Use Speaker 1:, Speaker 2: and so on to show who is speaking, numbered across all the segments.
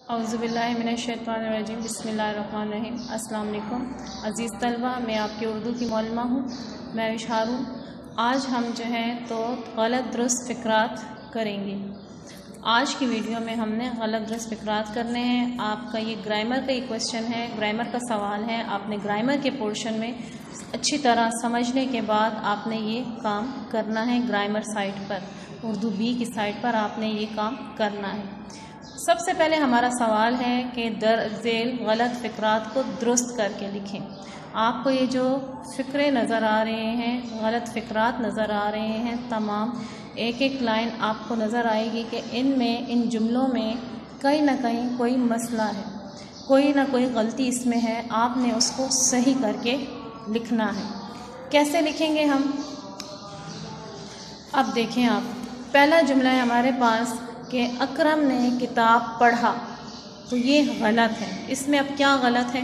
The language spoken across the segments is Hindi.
Speaker 1: औज़ुबिल्लाहिमिनश्शैतानिर्रजीम बिस्मिल्लाहिर्रहमानिर्रहीम। अस्सलाम वालेकुम अज़ीज़ तलबा, मैं आपकी उर्दू की मौलमा हूँ, मैं इशारून। आज हम जो है तो गलत दुरुस्त फ़िक्रात करेंगे। आज की वीडियो में हमने गलत दुरुस्त फ़िक्रात करने हैं। आपका ये ग्रामर का ही क्वेश्चन है, ग्रामर का सवाल है। आपने ग्रामर के पोर्शन में अच्छी तरह समझने के बाद आपने ये काम करना है। ग्रामर साइट पर, उर्दू बी की साइट पर आपने ये काम करना है। सबसे पहले हमारा सवाल है कि दरअसल गलत फ़िक्रात को दुरुस्त करके लिखें। आपको ये जो फ़िक्रे नज़र आ रहे हैं, गलत फ़िक्रात नज़र आ रहे हैं, तमाम एक एक लाइन आपको नज़र आएगी कि इनमें, इन जुमलों में कहीं ना कहीं कोई मसला है, कोई ना कोई गलती इसमें है। आपने उसको सही करके लिखना है। कैसे लिखेंगे हम? अब देखें आप, पहला जुमला है हमारे पास कि अकरम ने किताब पढ़ा, तो ये गलत है। इसमें अब क्या गलत है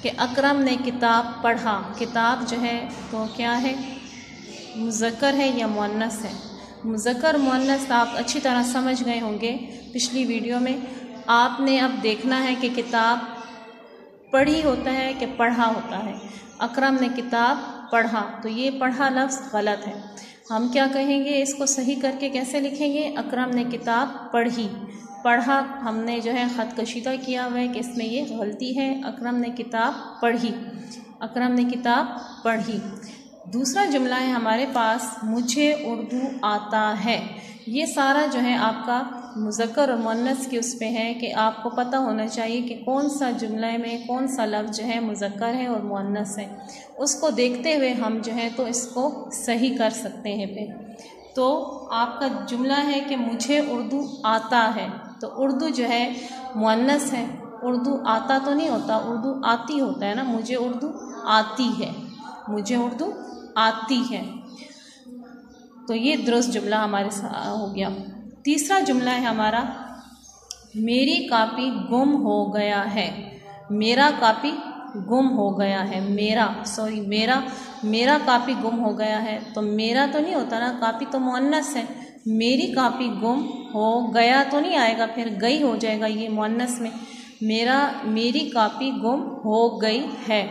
Speaker 1: कि अकरम ने किताब पढ़ा। किताब जो है तो क्या है, मुज़क्कर है या मुअन्नस है? मुज़क्कर मुअन्नस आप अच्छी तरह समझ गए होंगे पिछली वीडियो में। आपने अब देखना है कि किताब पढ़ी होता है कि पढ़ा होता है। अकरम ने किताब पढ़ा, तो ये पढ़ा लफ्ज़ गलत है। हम क्या कहेंगे, इसको सही करके कैसे लिखेंगे? अकरम ने किताब पढ़ी, पढ़ा हमने जो है ख़त कशीदा किया हुआ है कि इसमें ये गलती है। अकरम ने किताब पढ़ी, अकरम ने किताब पढ़ी। दूसरा जुमला है हमारे पास, मुझे उर्दू आता है। ये सारा जो है आपका मुज़क्कर और मुअन्नस के उस पे है कि आपको पता होना चाहिए कि कौन सा जुमले में कौन सा लफ्ज़ जो है मुज़क्कर है और मुअन्नस है। उसको देखते हुए हम जो है तो इसको सही कर सकते हैं। फिर तो आपका जुमला है कि मुझे उर्दू आता है, तो उर्दू जो है मुअन्नस है। उर्दू आता तो नहीं होता, उर्दू आती होता है ना। मुझे उर्दू आती है, मुझे उर्दू आती है। तो ये दुरुस्त जुमला हमारे साथ हो गया। तीसरा जुमला है हमारा, मेरी कापी गुम हो गया है। मेरा कापी गुम हो गया है। मेरा कापी गुम हो गया है, तो मेरा तो नहीं होता ना, कापी तो मुअन्नस है। मेरी कापी गुम हो गया तो नहीं आएगा, फिर गई हो जाएगा ये मुअन्नस में। मेरी कापी गुम हो गई है,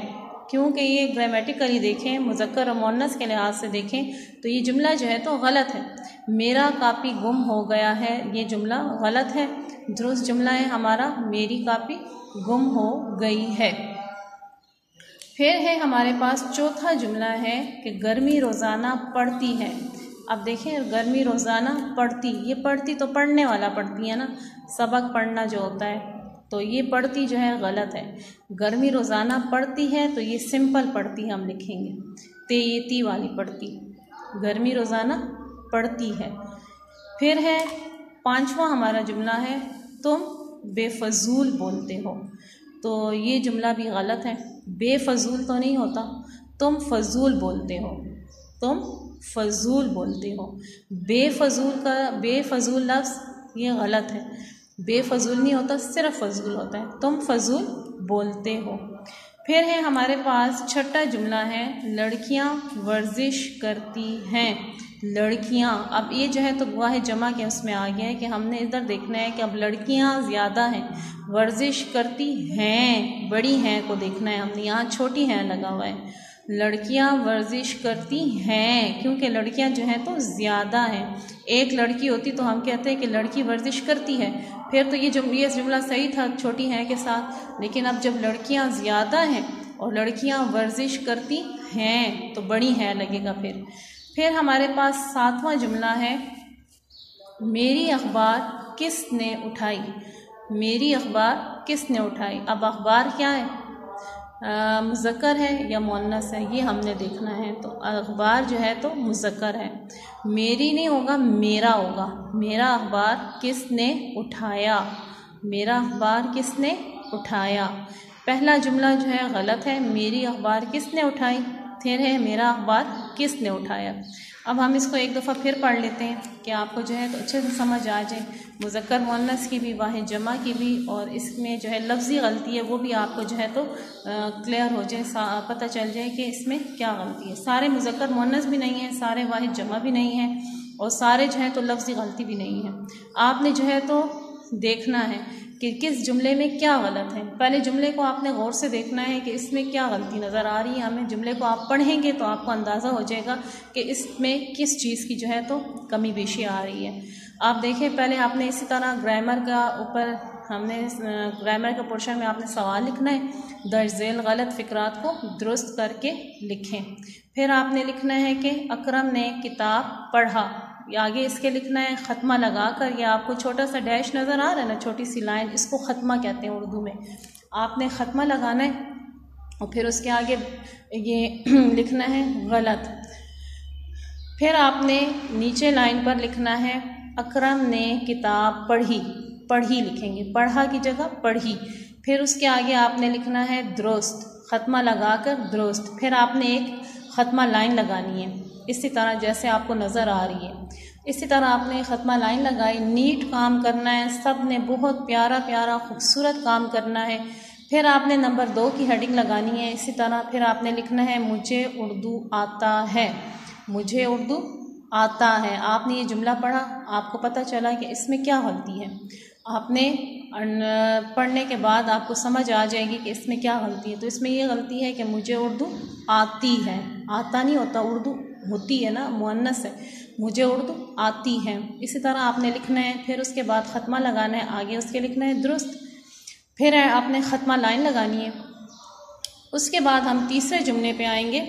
Speaker 1: क्योंकि ये ग्रामेटिकली देखें, मुज़क्कर और मुअन्नस के लिहाज से देखें तो ये जुमला जो है तो गलत है। मेरा कापी गुम हो गया है, ये जुमला गलत है। दुरुस्त जुमला है हमारा, मेरी कापी गुम हो गई है। फिर है हमारे पास चौथा जुमला है कि गर्मी रोज़ाना पड़ती है। अब देखें, गर्मी रोज़ाना पढ़ती, ये पढ़ती तो पढ़ने वाला पढ़ती है ना, सबक पढ़ना जो होता है, तो ये पढ़ती जो है गलत है। गर्मी रोज़ाना पड़ती है, तो ये सिंपल पढ़ती हम लिखेंगे, ये ती वाली पढ़ती। गर्मी रोज़ाना पड़ती है। फिर है पांचवा हमारा जुमला है, तुम बेफजूल बोलते हो, तो ये जुमला भी गलत है। बेफजूल तो नहीं होता, तुम फजूल बोलते हो, तुम फजूल बोलते हो। बेफजूल लफ्ज़ ये गलत है। बेफजूल नहीं होता, सिर्फ फजूल होता है। तुम फजूल बोलते हो। फिर है हमारे पास छठा जुमला है, लड़कियां वर्जिश करती हैं। लड़कियां, अब ये जो है तो गुवाह जमा के उसमें आ गया है कि हमने इधर देखना है कि अब लड़कियां ज़्यादा हैं, वर्जिश करती हैं, बड़ी हैं को देखना है हमने। यहाँ छोटी हैं लगा हुआ है। लड़कियां वर्जिश करती हैं, क्योंकि लड़कियां जो हैं तो ज़्यादा हैं। एक लड़की होती तो हम कहते हैं कि लड़की वर्जिश करती है, फिर तो ये जुमला सही था छोटी हैं के साथ। लेकिन अब जब लड़कियां ज़्यादा हैं और लड़कियां वर्जिश करती हैं तो बड़ी हैं लगेगा। फिर हमारे पास सातवां जुमला है, मेरी अखबार किसने उठाई। मेरी अखबार किसने उठाई। अब अखबार क्या है, मुज़क्कर है या मुअन्नस है, ये हमने देखना है। तो अखबार जो है तो मुज़क्कर है, मेरी नहीं होगा, मेरा होगा। मेरा अखबार किसने उठाया, मेरा अखबार किसने उठाया। पहला जुमला जो है गलत है, मेरी अखबार किसने उठाई। फिर है मेरा अखबार किसने उठाया। अब हम इसको एक दफ़ा फिर पढ़ लेते हैं कि आपको जो है तो अच्छे से समझ आ जाए, मुज़क्कर मुअन्नस की भी, वाहिद जमा की भी, और इसमें जो है लफ्ज़ी गलती है वो भी आपको जो है तो क्लियर हो जाए, पता चल जाए कि इसमें क्या गलती है। सारे मुज़क्कर मुअन्नस भी नहीं है, सारे वाहिद जमा भी नहीं है, और सारे जो है तो लफ्ज़ी गलती भी नहीं है। आपने जो है तो देखना है कि किस जुमले में क्या गलत है। पहले जुमले को आपने गौर से देखना है कि इसमें क्या गलती नज़र आ रही है हमें। जुमले को आप पढ़ेंगे तो आपको अंदाज़ा हो जाएगा कि इसमें किस चीज़ की जो है तो कमी बेशी आ रही है। आप देखें, पहले आपने इसी तरह ग्रामर का ऊपर हमने ग्रामर के पोर्शन में आपने सवाल लिखना है, दर्ज झेल गलत फ़िक्रात को दुरुस्त करके लिखें। फिर आपने लिखना है कि अकरम ने किताब पढ़ा, आगे इसके लिखना है ख़त्मा लगा कर, या आपको छोटा सा डैश नज़र आ रहा है ना, छोटी सी लाइन, इसको ख़त्मा कहते हैं उर्दू में। आपने ख़त्मा लगाना है और फिर उसके आगे ये लिखना है गलत। फिर आपने नीचे लाइन पर लिखना है अकरम ने किताब पढ़ी, पढ़ी लिखेंगे, पढ़ा की जगह पढ़ी। फिर उसके आगे आपने लिखना है दुरुस्त, ख़त्मा लगा कर दुरुस्त। फिर आपने एक ख़त्मा लाइन लगानी है इसी तरह जैसे आपको नज़र आ रही है। इसी तरह आपने ख़त्मा लाइन लगाई, नीट काम करना है, सब ने बहुत प्यारा प्यारा खूबसूरत काम करना है। फिर आपने नंबर 2 की हेडिंग लगानी है इसी तरह। फिर आपने लिखना है मुझे उर्दू आता है, मुझे उर्दू आता है। आपने ये जुमला पढ़ा, आपको पता चला कि इसमें क्या गलती है। आपने पढ़ने के बाद आपको समझ आ जाएगी कि इसमें क्या गलती है। तो इसमें ये गलती है कि मुझे उर्दू आती है, आता नहीं होता, उर्दू होती है ना, मुअन्नस है, मुझे उर्दू आती है। इसी तरह आपने लिखना है। फिर उसके बाद ख़त्मा लगाना है, आगे उसके लिखना है दुरुस्त। फिर आपने ख़त्मा लाइन लगानी है। उसके बाद हम तीसरे जुमले पे आएंगे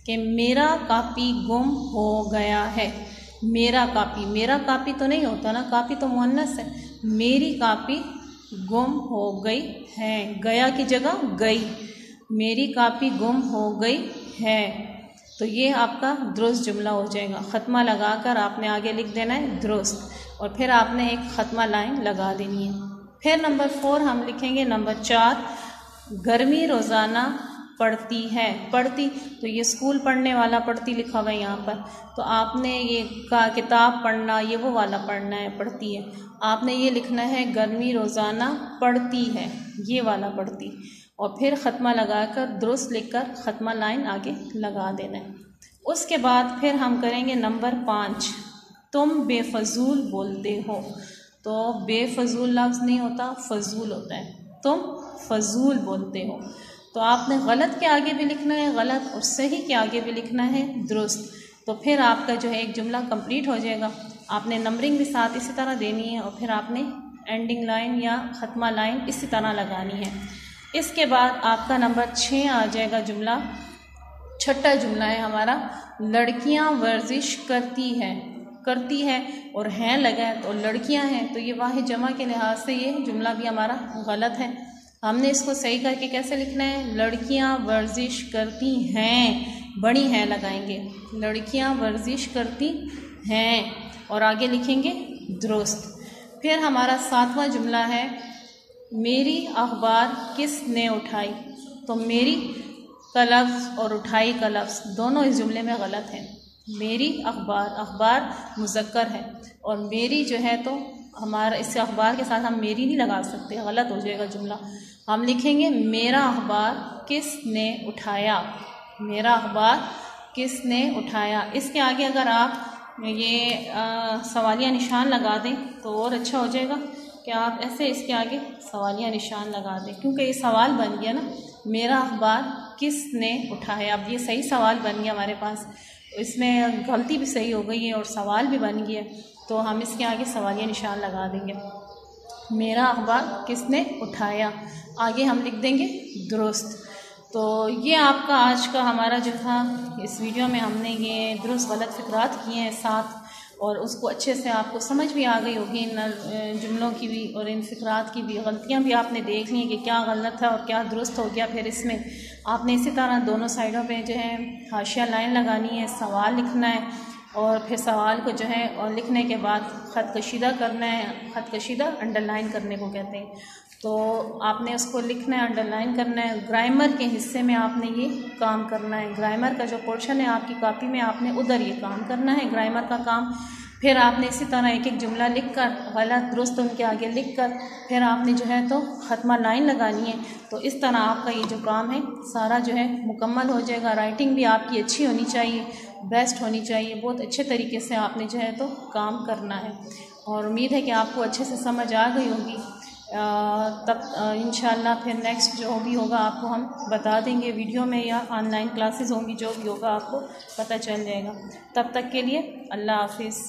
Speaker 1: कि मेरा कापी गुम हो गया है। मेरा कापी, मेरा कापी तो नहीं होता ना, कापी तो मुअन्नस है। मेरी कापी गुम हो गई है, गया की जगह गई, मेरी कापी गुम हो गई है। तो ये आपका दुरुस्त जुमला हो जाएगा। ख़त्मा लगाकर आपने आगे लिख देना है दुरुस्त, और फिर आपने एक ख़त्मा लाइन लगा देनी है। फिर नंबर 4 हम लिखेंगे। नंबर 4 गर्मी रोज़ाना पढ़ती है, पढ़ती, तो ये स्कूल पढ़ने वाला पढ़ती लिखा हुआ है यहाँ पर, तो आपने ये किताब पढ़ना, ये वो वाला पढ़ना है, पढ़ती है। आपने ये लिखना है गर्मी रोज़ाना पढ़ती है, ये वाला पढ़ती, और फिर ख़त्मा लगाकर दुरुस्त लिखकर ख़त्मा लाइन आगे लगा देना है। उसके बाद फिर हम करेंगे नंबर 5, तुम बेफजूल बोलते हो। तो बेफजूल लफ्ज़ नहीं होता, फजूल होता है। तुम फजूल बोलते हो, तो आपने गलत के आगे भी लिखना है गलत, और सही के आगे भी लिखना है दुरुस्त। तो फिर आपका जो है एक जुमला कंप्लीट हो जाएगा। आपने नंबरिंग भी साथ इसी तरह देनी है, और फिर आपने एंडिंग लाइन या ख़त्मा लाइन इसी तरह लगानी है। इसके बाद आपका नंबर 6 आ जाएगा जुमला। छठा जुमला है हमारा, लड़कियां वर्जिश करती है, करती है और हैं लगा है तो लड़कियां हैं, तो ये वाहिद जमा के लिहाज से ये जुमला भी हमारा गलत है। हमने इसको सही करके कैसे लिखना है, लड़कियां वर्जिश करती हैं, बड़ी हैं लगाएंगे, लड़कियां वर्जिश करती हैं, और आगे लिखेंगे दुरुस्त। फिर हमारा 7वां जुमला है, मेरी अखबार किसने उठाई। तो मेरी का लफ्ज़ और उठाई का लफ्ज़ दोनों इस जुमले में गलत हैं। मेरी अखबार, अखबार मुज़क्कर है, और मेरी जो है तो हमारा इस अखबार के साथ हम मेरी नहीं लगा सकते, गलत हो जाएगा जुमला। हम लिखेंगे मेरा अखबार किसने उठाया, मेरा अखबार किसने उठाया। इसके आगे अगर आप ये सवालिया निशान लगा दें तो और अच्छा हो जाएगा कि आप ऐसे इसके आगे सवालिया निशान लगा दें, क्योंकि ये सवाल बन गया ना, मेरा अखबार किसने उठाया। अब ये सही सवाल बन गया हमारे पास, इसमें गलती भी सही हो गई है और सवाल भी बन गया, तो हम इसके आगे सवालिया निशान लगा देंगे, मेरा अखबार किसने उठाया, आगे हम लिख देंगे दुरुस्त। तो ये आपका आज का हमारा जो था, इस वीडियो में हमने ये दुरुस्त गलत फ़िक्रात किए हैं साथ, और उसको अच्छे से आपको समझ भी आ गई होगी इन जुमलों की भी और इन फ़िक्रात की भी। गलतियाँ भी आपने देख ली कि क्या गलत था और क्या दुरुस्त हो गया। फिर इसमें आपने इसी तरह दोनों साइडों पे जो है हाशिया लाइन लगानी है, सवाल लिखना है, और फिर सवाल को जो है और लिखने के बाद ख़त कशीदा करना है। ख़त कशीदा अंडरलाइन करने को कहते हैं, तो आपने उसको लिखना है, अंडरलाइन करना है। ग्रामर के हिस्से में आपने ये काम करना है, ग्रामर का जो पोर्शन है आपकी कॉपी में आपने उधर ये काम करना है, ग्रामर का काम। फिर आपने इसी तरह एक एक जुमला लिखकर गलत दुरुस्त उनके आगे लिखकर फिर आपने जो है तो ख़त्मा लाइन लगानी है। तो इस तरह आपका ये जो काम है सारा जो है मुकम्मल हो जाएगा। राइटिंग भी आपकी अच्छी होनी चाहिए, बेस्ट होनी चाहिए, बहुत अच्छे तरीके से आपने जो है तो काम करना है, और उम्मीद है कि आपको अच्छे से समझ आ गई होगी। तब इंशाल्लाह फिर नेक्स्ट जो भी होगा आपको हम बता देंगे वीडियो में, या ऑनलाइन क्लासेस होंगी, जो भी होगा आपको पता चल जाएगा। तब तक के लिए अल्लाह हाफिज़।